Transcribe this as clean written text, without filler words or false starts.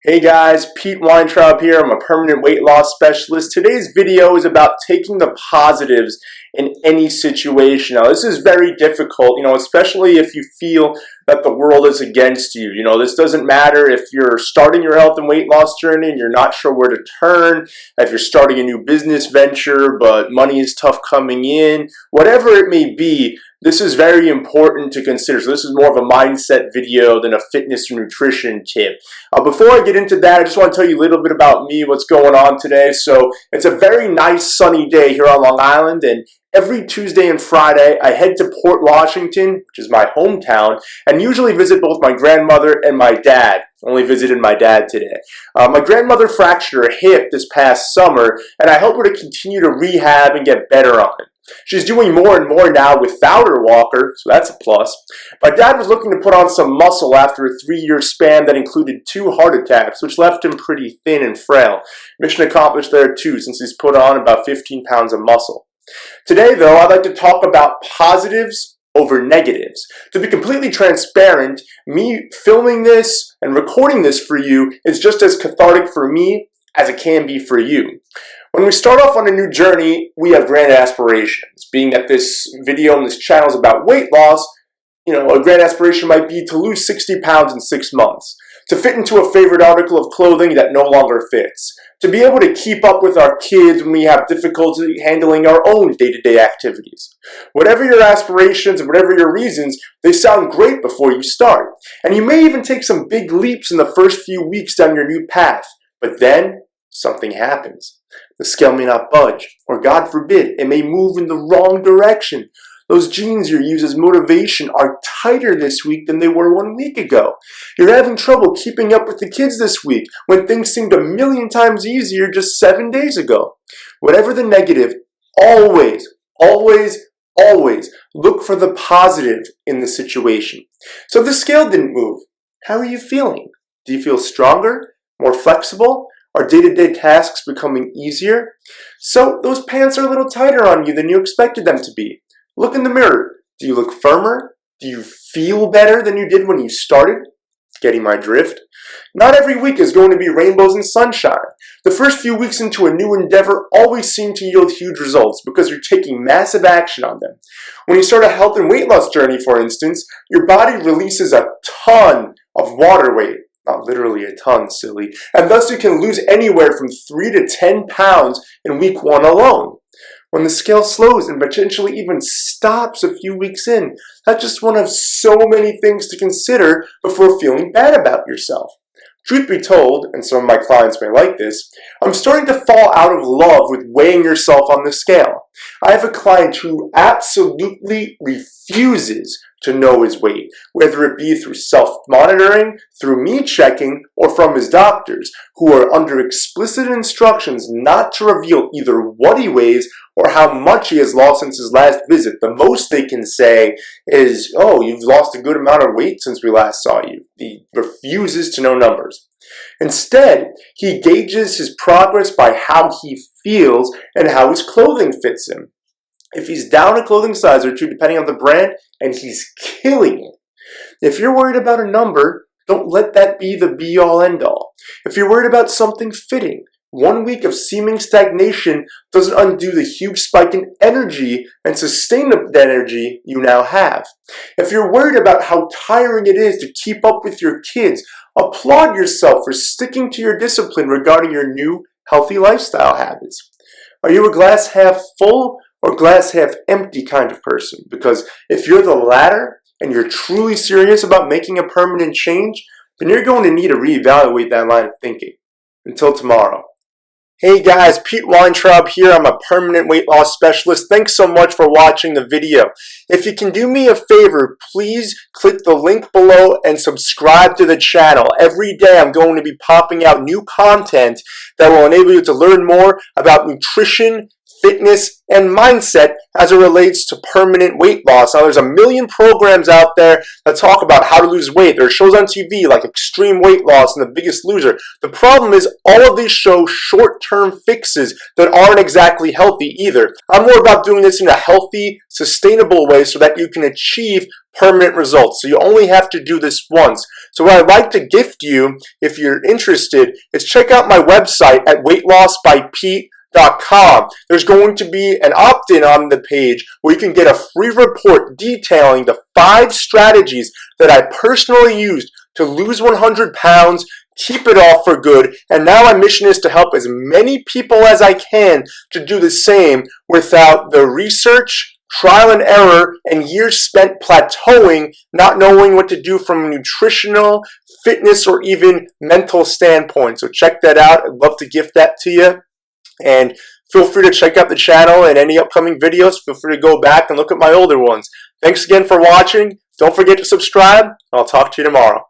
Hey guys, Pete Weintraub here. I'm a permanent weight loss specialist. Today's video is about taking the positives in any situation. Now, this is very difficult, especially if you feel that the world is against you. This doesn't matter if you're starting your health and weight loss journey and you're not sure where to turn, if you're starting a new business venture, but money is tough coming in, whatever it may be. This is very important to consider. So this is more of a mindset video than a fitness or nutrition tip. Before I get into that, I just want to tell you a little bit about me, what's going on today. So it's a very nice sunny day here on Long Island, and every Tuesday and Friday, I head to Port Washington, which is my hometown, and usually visit both my grandmother and my dad. Only visited my dad today. My grandmother fractured her hip this past summer, and I help her to continue to rehab and get better on it. She's doing more and more now without her walker, so that's a plus. My dad was looking to put on some muscle after a 3-year span that included 2 heart attacks, which left him pretty thin and frail. Mission accomplished there too, since he's put on about 15 pounds of muscle. Today, though, I'd like to talk about positives over negatives. To be completely transparent, me filming this and recording this for you is just as cathartic for me as it can be for you. When we start off on a new journey, we have grand aspirations. Being that this video and this channel is about weight loss, a grand aspiration might be to lose 60 pounds in 6 months, to fit into a favorite article of clothing that no longer fits, to be able to keep up with our kids when we have difficulty handling our own day-to-day activities. Whatever your aspirations and whatever your reasons, they sound great before you start. And you may even take some big leaps in the first few weeks down your new path, but then something happens. The scale may not budge, or God forbid, it may move in the wrong direction. Those jeans you use as motivation are tighter this week than they were 1 week ago. You're having trouble keeping up with the kids this week when things seemed a million times easier just 7 days ago. Whatever the negative, always look for the positive in the situation. So the scale didn't move. How are you feeling? Do you feel stronger, more flexible? Are day-to-day tasks becoming easier? So those pants are a little tighter on you than you expected them to be. Look in the mirror. Do you look firmer? Do you feel better than you did when you started? Getting my drift? Not every week is going to be rainbows and sunshine. The first few weeks into a new endeavor always seem to yield huge results because you're taking massive action on them. When you start a health and weight loss journey, for instance, your body releases a ton of water weight. Not literally a ton, silly. And thus you can lose anywhere from 3 to 10 pounds in week 1 alone. When the scale slows and potentially even stops a few weeks in, that's just one of so many things to consider before feeling bad about yourself. Truth be told, and some of my clients may like this, I'm starting to fall out of love with weighing yourself on the scale. I have a client who absolutely refuses to know his weight, whether it be through self-monitoring, through me checking, or from his doctors, who are under explicit instructions not to reveal either what he weighs or how much he has lost since his last visit. The most they can say is, "Oh, you've lost a good amount of weight since we last saw you." He refuses to know numbers. Instead, he gauges his progress by how he feels and how his clothing fits him. If he's down a clothing size or 2, depending on the brand, and he's killing it. If you're worried about a number, don't let that be the be-all, end-all. If you're worried about something fitting, 1 week of seeming stagnation doesn't undo the huge spike in energy and sustain the energy you now have. If you're worried about how tiring it is to keep up with your kids, applaud yourself for sticking to your discipline regarding your new healthy lifestyle habits. Are you a glass half full or glass half empty kind of person? Because if you're the latter and you're truly serious about making a permanent change, then you're going to need to reevaluate that line of thinking. Until tomorrow. Hey guys, Pete Weintraub here. I'm a permanent weight loss specialist. Thanks so much for watching the video. If you can do me a favor, please click the link below and subscribe to the channel. Every day I'm going to be popping out new content that will enable you to learn more about nutrition, fitness, and mindset as it relates to permanent weight loss. Now, there's a million programs out there that talk about how to lose weight. There are shows on TV like Extreme Weight Loss and The Biggest Loser. The problem is all of these show short-term fixes that aren't exactly healthy either. I'm more about doing this in a healthy, sustainable way so that you can achieve permanent results. So you only have to do this once. So what I'd like to gift you, if you're interested, is check out my website at weightlossbypete.com. There's going to be an opt-in on the page where you can get a free report detailing the 5 strategies that I personally used to lose 100 pounds, keep it off for good, and now my mission is to help as many people as I can to do the same without the research, trial and error, and years spent plateauing, not knowing what to do from a nutritional, fitness, or even mental standpoint. So check that out. I'd love to gift that to you. And feel free to check out the channel and any upcoming videos. Feel free to go back and look at my older ones. Thanks again for watching. Don't forget to subscribe. I'll talk to you tomorrow.